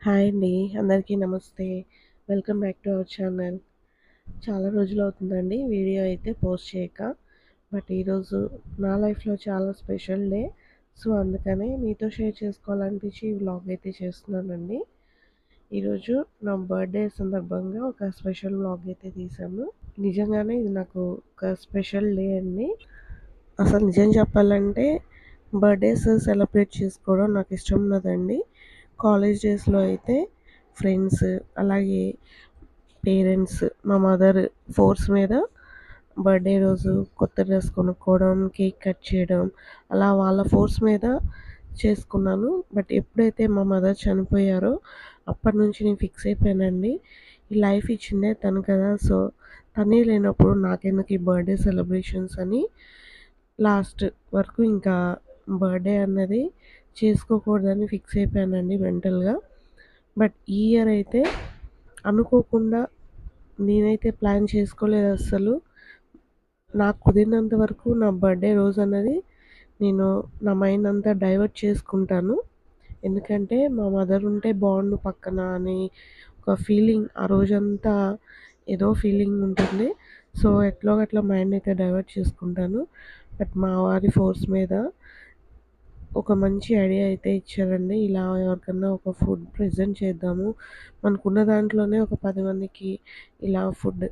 Hi అండి. అందరికీ నమస్తే. Welcome back to our channel. చాలా రోజులవుతుందండి వీడియో అయితే పోస్ట్ చేయక. బట్ ఈరోజు నా లైఫ్‌లో చాలా స్పెషల్ డే. సో, అందుకనే మీతో షేర్ చేసుకోవాలనిపించి ఈ వ్లాగ్ అయితే చేస్తున్నానండి. ఈరోజు నా బర్త్‌డే సందర్భంగా ఒక స్పెషల్ వ్లాగ్ అయితే తీశాను. నిజంగానే ఇది నాకు ఒక స్పెషల్ డే అండి. అసలు నిజం చెప్పాలంటే బర్త్‌డేస్ సెలబ్రేట్ చేసుకోవడం నాకు ఇష్టం ఉండదండి. కాలేజ్ డేస్‌లో అయితే ఫ్రెండ్స్, అలాగే పేరెంట్స్, మా మదర్ ఫోర్స్ మీద బర్త్‌డే రోజు కొత్త డ్రెస్ కొనుక్కోవడం, కేక్ కట్ చేయడం, అలా వాళ్ళ ఫోర్స్ మీద చేసుకున్నాను. బట్ ఎప్పుడైతే మా మదర్ చనిపోయారో అప్పటినుంచి నేను ఫిక్స్ అయిపోయానండి. ఈ లైఫ్ ఇచ్చిందే తను కదా! సో, తనే లేనప్పుడు నాకెందుకు ఈ బర్త్‌డే సెలబ్రేషన్స్ అని లాస్ట్ వరకు ఇంకా బర్త్‌డే అన్నది చేసుకోకూడదని ఫిక్స్ అయిపోయానండి మెంటల్‌గా. బట్ ఈ ఇయర్ అయితే అనుకోకుండా నేనైతే ప్లాన్ చేసుకోలేదు అస్సలు. నాకు కుదిరినంత వరకు నా బర్త్‌డే రోజన్నది నేను నా మైండ్ అంతా డైవర్ట్ చేసుకుంటాను. ఎందుకంటే మా మదర్ ఉంటే బావుండు పక్కన అని ఒక ఫీలింగ్ ఆ రోజంతా ఏదో ఫీలింగ్ ఉంటుంది. సో, ఎట్లో గట్ల మైండ్ అయితే డైవర్ట్ చేసుకుంటాను. బట్ మా వారి ఫోర్స్ మీద ఒక మంచి ఐడియా అయితే ఇచ్చారండి. ఇలా ఎవరికన్నా ఒక ఫుడ్ ప్రెజెంట్ చేద్దాము. మనకున్న దాంట్లోనే ఒక 10 మందికి ఇలా ఫుడ్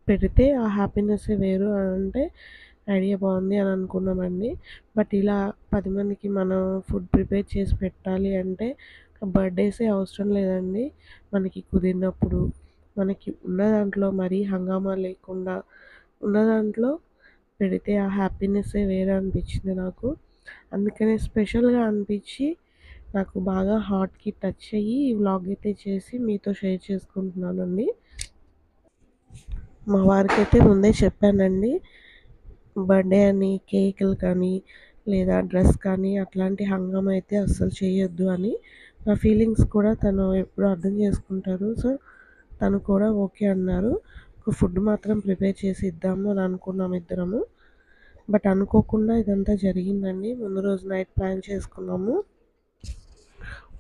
పెడితే ఆ హ్యాపీనెస్సే వేరు అనంటే ఐడియా బావుంది అని అనుకున్నామండి. బట్ ఇలా 10 మందికి మనం ఫుడ్ ప్రిపేర్ చేసి పెట్టాలి అంటే బర్త్‌డేసే అవసరం లేదండి. మనకి కుదిరినప్పుడు, మనకి ఉన్న దాంట్లో మరీ హంగామా లేకుండా ఉన్న దాంట్లో పెడితే ఆ హ్యాపీనెస్సే వేరే అనిపించింది నాకు. అందుకనే స్పెషల్‌గా అనిపించి నాకు బాగా హార్ట్‌కి టచ్ అయ్యి ఈ వ్లాగ్ అయితే చేసి మీతో షేర్ చేసుకుంటున్నానండి. మా వారికైతే ముందే చెప్పానండి. బర్త్‌డే అని కేకులు కానీ, లేదా డ్రెస్ కానీ అట్లాంటి హంగామా అయితే అస్సలు చేయొద్దు అని. నా ఫీలింగ్స్ కూడా తను ఎప్పుడూ అర్థం చేసుకుంటారు. సో, తను కూడా ఓకే అన్నారు. ఒక ఫుడ్ మాత్రం ప్రిపేర్ చేసి ఇద్దాము అని అనుకున్నాం ఇద్దరము. బట్ అనుకోకుండా ఇదంతా జరిగిందండి. ముందు రోజు నైట్ ప్లాన్ చేసుకున్నాము.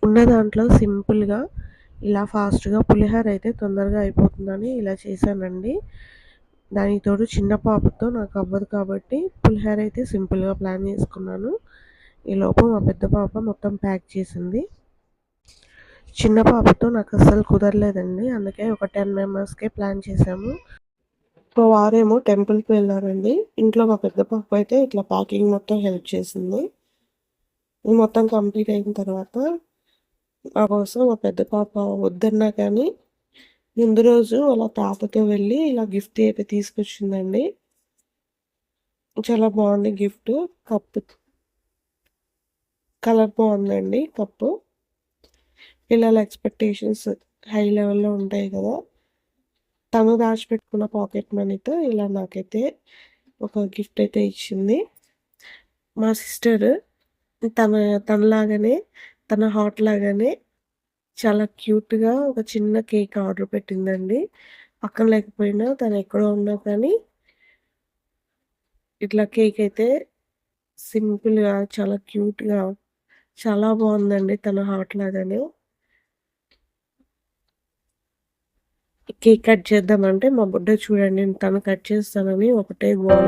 ఉన్న దాంట్లో సింపుల్‌గా ఇలా ఫాస్ట్‌గా పులిహోర అయితే తొందరగా అయిపోతుందని ఇలా చేశానండి. దానికి తోడు చిన్న పాపతో నాకు అవ్వదు కాబట్టి పులిహోర అయితే సింపుల్‌గా ప్లాన్ చేసుకున్నాను. ఈలోపు మా పెద్ద పాప మొత్తం ప్యాక్ చేసింది. చిన్న పాపతో నాకు అస్సలు కుదరలేదండి. అందుకే ఒక 10 మెంబర్స్‌కే ప్లాన్ చేశాము. మా వారేమో టెంపుల్‌కి వెళ్లారండి. ఇంట్లో మా పెద్ద పాప అయితే ఇట్లా ప్యాకింగ్ మొత్తం హెల్ప్ చేసింది. ఇది మొత్తం కంప్లీట్ అయిన తర్వాత నా కోసం మా పెద్ద పాప వద్దన్నా కానీ ముందు రోజు వాళ్ళ తాతతో వెళ్ళి ఇలా గిఫ్ట్ అయితే తీసుకొచ్చిందండి. చాలా బాగుంది గిఫ్ట్. కప్పు కలర్ బాగుందండి కప్పు. పిల్లల ఎక్స్‌పెక్టేషన్స్ హై లెవెల్‌లో ఉంటాయి కదా! తను దాచిపెట్టుకున్న పాకెట్ మనీతో ఇలా నాకైతే ఒక గిఫ్ట్ అయితే ఇచ్చింది. మా సిస్టర్ తన తనలాగానే తన హార్ట్ లాగానే చాలా క్యూట్‌గా ఒక చిన్న కేక్ ఆర్డర్ పెట్టిందండి. పక్కన లేకపోయినా తను ఎక్కడో ఉన్నా కానీ ఇట్లా కేక్ అయితే సింపుల్‌గా చాలా క్యూట్‌గా చాలా బావుందండి తన హార్ట్ లాగానే. కేక్ కట్ చేద్దామంటే మా బుడ్డ చూడండి తను కట్ చేస్తానని ఒకటే గోల.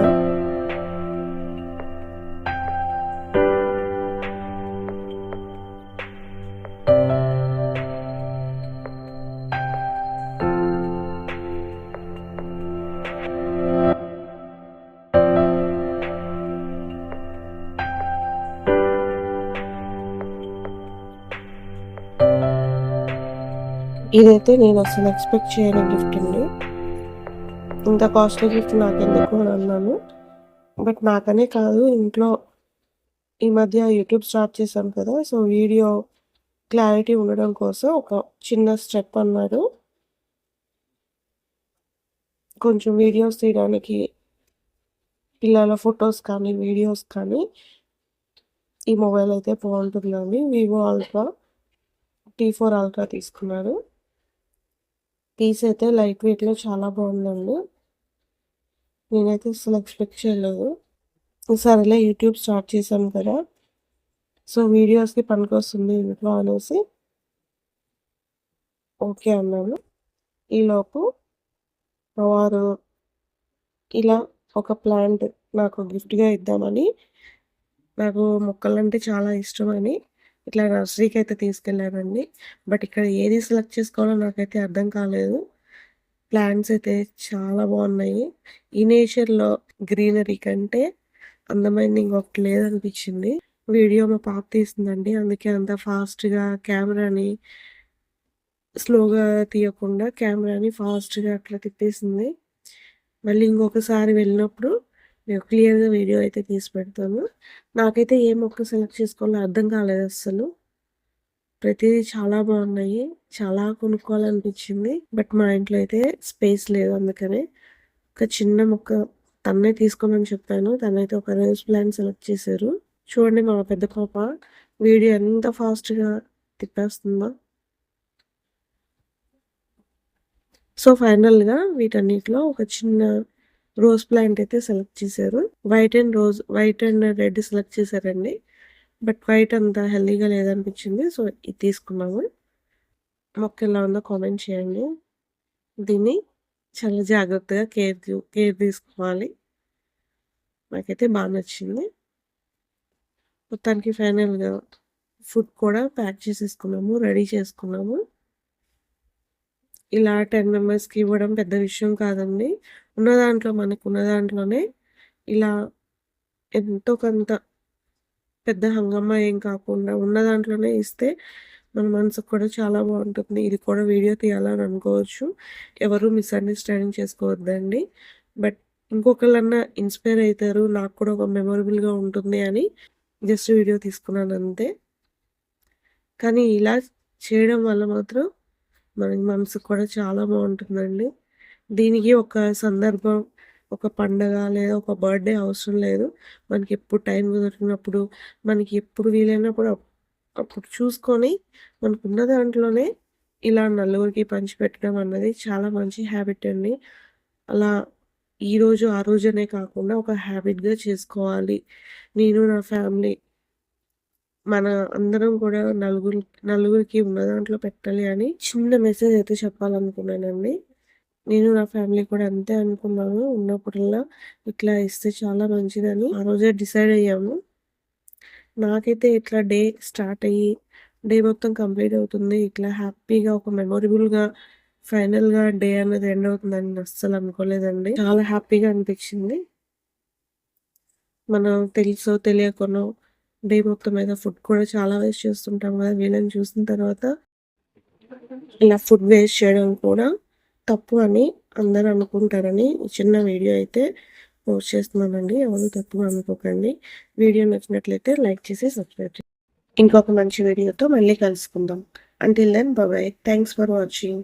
ఇదైతే నేను అసలు ఎక్స్‌పెక్ట్ చేయని గిఫ్ట్ అండి. ఇంత కాస్ట్‌లీ గిఫ్ట్ నాకెందుకు అని అన్నాను. బట్ నాకనే కాదు ఇంట్లో ఈ మధ్య యూట్యూబ్ స్టార్ట్ చేశాను కదా! సో, వీడియో క్లారిటీ ఉండడం కోసం ఒక చిన్న స్టెప్ అన్నారు. కొంచెం వీడియోస్ తీయడానికి పిల్లల ఫోటోస్ కానీ, వీడియోస్ కానీ ఈ మొబైల్ అయితే బావుంటుందండి. వివో అల్ట్రా టీ4 అల్ట్రా తీసుకున్నాను. పీస్ అయితే లైట్ వెయిట్‌లో చాలా బావుందండి. నేనైతే అస్సలు ఎక్స్‌పెక్ట్ చేయలేదు. సరేలే యూట్యూబ్ స్టార్ట్ చేశాం కదా! సో, వీడియోస్‌కి పనికొస్తుంది ఇంట్లో అనేసి ఓకే అన్నాను. ఈలోపు మా వారు ఇలా ఒక ప్లాంట్ నాకు గిఫ్ట్‌గా ఇద్దామని, నాకు మొక్కలంటే చాలా ఇష్టమని ఇట్లా నర్సరీకైతే తీసుకెళ్లారండి. బట్ ఇక్కడ ఏది సెలెక్ట్ చేసుకోవాలో నాకైతే అర్థం కాలేదు. ప్లాంట్స్ అయితే చాలా బాగున్నాయి. ఈ నేచర్‌లో గ్రీనరీ కంటే అందమైనది ఇంకొకటి లేదనిపించింది. వీడియో మా పాప తీసిందండి. అందుకే అంత ఫాస్ట్‌గా కెమెరాని స్లోగా తీయకుండా కెమెరాని ఫాస్ట్‌గా అట్లా తిప్పేసింది. మళ్ళీ ఇంకొకసారి వెళ్ళినప్పుడు నేను క్లియర్‌గా వీడియో అయితే తీసి పెడతాను. నాకైతే ఏ మొక్క సెలెక్ట్ చేసుకోవాలో అర్థం కాలేదస్సలు. ప్రతీదీ చాలా బాగున్నాయి. చాలా కొనుక్కోవాలనిపించింది. బట్ మా ఇంట్లో అయితే స్పేస్ లేదు అందుకనే. ఒక చిన్న మొక్క తన్నే తీసుకోమని చెప్పాను. తనైతే ఒక రోజ్ ప్లాంట్ సెలెక్ట్ చేశారు. చూడండి మా పెద్ద పాప వీడియో ఎంత ఫాస్ట్‌గా తిప్పేస్తుందో. సో, ఫైనల్‌గా వీటన్నిటిలో ఒక చిన్న రోజ్ ప్లాంట్ అయితే సెలెక్ట్ చేశారు. వైట్ అండ్ రెడ్ సెలెక్ట్ చేశారండి. బట్ వైట్ అంత హెల్తీగా లేదనిపించింది. సో, ఇది తీసుకున్నాము. మొక్క ఎలా ఉందో కామెంట్ చేయండి. దీన్ని చాలా జాగ్రత్తగా కేర్ తీసుకోవాలి. నాకైతే నచ్చింది. మొత్తానికి ఫైనల్‌గా ఫుడ్ కూడా ప్యాక్ చేసేసుకున్నాము. రెడీ చేసుకున్నాము. ఇలా 10 మెంబర్స్‌కి ఇవ్వడం పెద్ద విషయం కాదండి. మనకున్న దాంట్లోనే ఇలా ఎంతో కొంత పెద్ద హంగామా ఏం కాకుండా ఉన్న దాంట్లోనే ఇస్తే మన మనసుకు కూడా చాలా బావుంటుంది. ఇది కూడా వీడియో తీయాలని అనుకోవచ్చు. ఎవరు మిస్‌అండర్‌స్టాండింగ్ చేసుకోవద్దండి. బట్ ఇంకొకళ్ళన్నా ఇన్‌స్పైర్ అయితారు. నాకు కూడా ఒక మెమరబుల్‌గా ఉంటుంది అని జస్ట్ వీడియో తీసుకున్నానంతే. కానీ ఇలా చేయడం వల్ల మాత్రం మనసుకు కూడా చాలా బావుంటుందండి. దీనికి ఒక సందర్భం, ఒక పండగ లేదా ఒక బర్త్‌డే అవసరం లేదు. మనకెప్పుడు టైం కుదిరినప్పుడు, మనకి ఎప్పుడు వీలైనప్పుడు అప్పుడు చూసుకొని మనకున్న దాంట్లోనే ఇలా నలుగురికి పంచిపెట్టడం అన్నది చాలా మంచి హ్యాబిట్ అండి. అలా ఈరోజు, ఆ రోజనే కాకుండా ఒక హ్యాబిట్‌గా చేసుకోవాలి. నేను నా ఫ్యామిలీ మన అందరం కూడా నలుగురికి ఉన్న దాంట్లో పెట్టాలి అని చిన్న మెసేజ్ అయితే చెప్పాలనుకున్నానండి. నేను నా ఫ్యామిలీ కూడా అంతే అనుకున్నాను. ఉన్నప్పుడల్లా ఇట్లా ఇస్తే చాలా మంచిదని ఆ రోజే డిసైడ్ అయ్యాము. నాకైతే ఇట్లా డే స్టార్ట్ అయ్యి, డే మొత్తం కంప్లీట్ అవుతుంది. ఇట్లా హ్యాపీగా ఒక మెమరబుల్‌గా ఫైనల్‌గా డే అనేది ఎండ్ అవుతుందని నేను అస్సలు అనుకోలేదండి. చాలా హ్యాపీగా అనిపించింది. మనం తెలుసో తెలియకనో డే మొత్తం మీద ఫుడ్ కూడా చాలా వేస్ట్ చేస్తుంటాం కదా! వీళ్ళని చూసిన తర్వాత ఇలా ఫుడ్ వేస్ట్ చేయడం కూడా తప్పు అని అందరూ అనుకుంటారని ఈ చిన్న వీడియో అయితే పోస్ట్ చేస్తున్నానండి. ఎవరు తప్పుగా అనుకోకండి. వీడియో నచ్చినట్లయితే లైక్ చేసి సబ్స్క్రైబ్ చేయండి. ఇంకొక మంచి వీడియోతో మళ్ళీ కలుసుకుందాం. Until then bye bye. Thanks for watching.